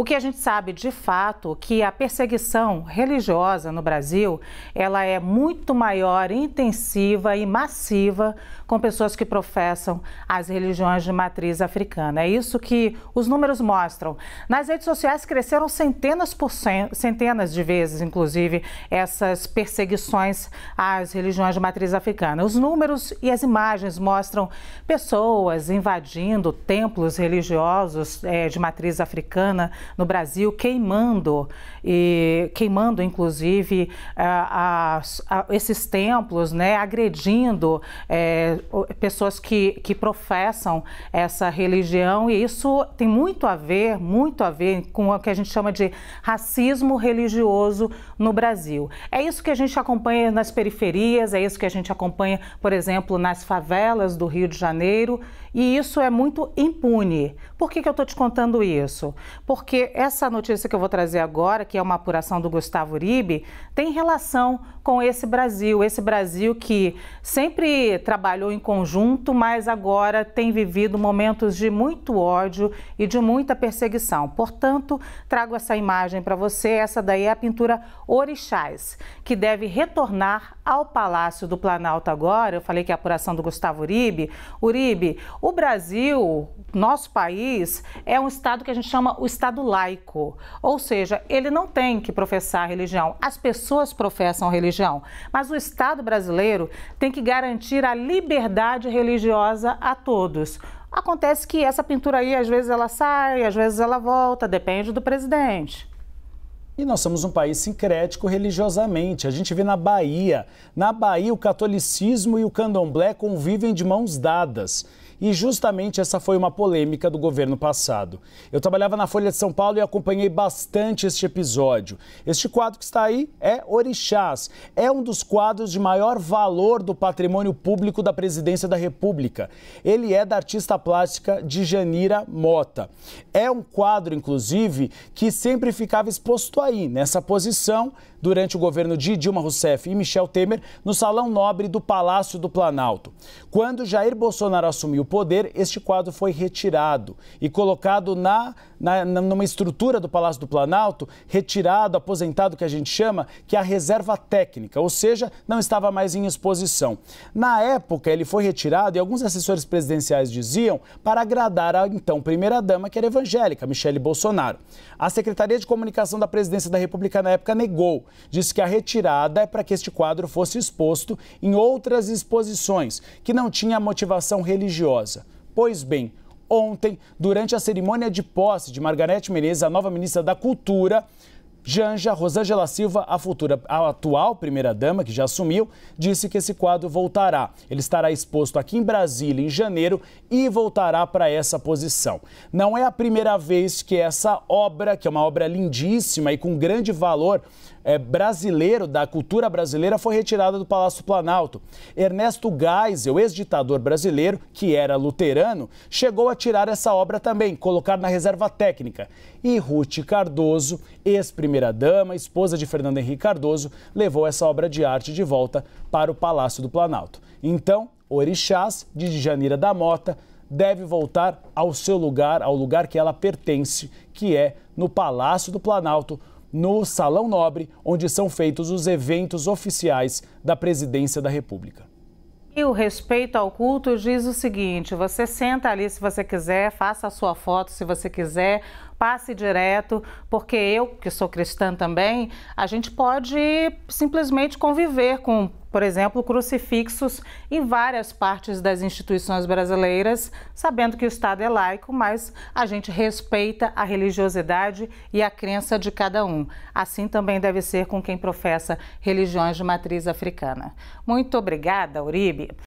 O que a gente sabe de fato que a perseguição religiosa no Brasil, ela é muito maior, intensiva e massiva com pessoas que professam as religiões de matriz africana. É isso que os números mostram. Nas redes sociais cresceram centenas de vezes, inclusive, essas perseguições às religiões de matriz africana. Os números e as imagens mostram pessoas invadindo templos religiosos de matriz africana no Brasil, queimando inclusive esses templos, né, agredindo pessoas que professam essa religião, e isso tem muito a ver com o que a gente chama de racismo religioso no Brasil. É isso que a gente acompanha nas periferias, é isso que a gente acompanha, por exemplo, nas favelas do Rio de Janeiro, e isso é muito impune. Por que eu estou te contando isso? Porque essa notícia que eu vou trazer agora, que é uma apuração do Gustavo Uribe, tem relação com esse Brasil que sempre trabalhou em conjunto, mas agora tem vivido momentos de muito ódio e de muita perseguição. Portanto, trago essa imagem para você. Essa daí é a pintura Orixás, que deve retornar ao Palácio do Planalto agora. Eu falei que é a apuração do Gustavo Uribe. Uribe, o Brasil, nosso país, é um estado que a gente chama o estado laico, ou seja, ele não tem que professar religião, as pessoas professam religião, mas o Estado brasileiro tem que garantir a liberdade religiosa a todos. Acontece que essa pintura aí, às vezes ela sai, às vezes ela volta, depende do presidente. E nós somos um país sincrético religiosamente. A gente vê na Bahia. Na Bahia, o catolicismo e o candomblé convivem de mãos dadas. E justamente essa foi uma polêmica do governo passado. Eu trabalhava na Folha de São Paulo e acompanhei bastante este episódio. Este quadro que está aí é Orixás. É um dos quadros de maior valor do patrimônio público da Presidência da República. Ele é da artista plástica Djanira Mota. É um quadro, inclusive, que sempre ficava exposto aí, nessa posição, durante o governo de Dilma Rousseff e Michel Temer, no Salão Nobre do Palácio do Planalto. Quando Jair Bolsonaro assumiu o poder, este quadro foi retirado e colocado numa estrutura do Palácio do Planalto, retirado, aposentado, que a gente chama, que é a reserva técnica, ou seja, não estava mais em exposição. Na época, ele foi retirado e alguns assessores presidenciais diziam para agradar a então primeira-dama, que era evangélica, Michele Bolsonaro. A Secretaria de Comunicação da Presidência da República, na época, negou. Disse que a retirada é para que este quadro fosse exposto em outras exposições, que não tinha motivação religiosa. Pois bem, ontem, durante a cerimônia de posse de Margareth Menezes, a nova ministra da Cultura, Janja Rosângela Silva, a atual primeira-dama, que já assumiu, disse que esse quadro voltará. Ele estará exposto aqui em Brasília em janeiro e voltará para essa posição. Não é a primeira vez que essa obra, que é uma obra lindíssima e com grande valor brasileiro, da cultura brasileira, foi retirada do Palácio Planalto. Ernesto Geisel, ex-ditador brasileiro, que era luterano, chegou a tirar essa obra também, colocar na reserva técnica. E Ruth Cardoso, ex-primeira-dama, esposa de Fernando Henrique Cardoso, levou essa obra de arte de volta para o Palácio do Planalto. Então, Orixás, de Djanira da Mota, deve voltar ao seu lugar, ao lugar que ela pertence, que é no Palácio do Planalto, no Salão Nobre, onde são feitos os eventos oficiais da Presidência da República. E o respeito ao culto diz o seguinte: você senta ali se você quiser, faça a sua foto se você quiser, passe direto, porque eu, que sou cristã também, a gente pode simplesmente conviver com, por exemplo, crucifixos em várias partes das instituições brasileiras, sabendo que o Estado é laico, mas a gente respeita a religiosidade e a crença de cada um. Assim também deve ser com quem professa religiões de matriz africana. Muito obrigada, Uribe.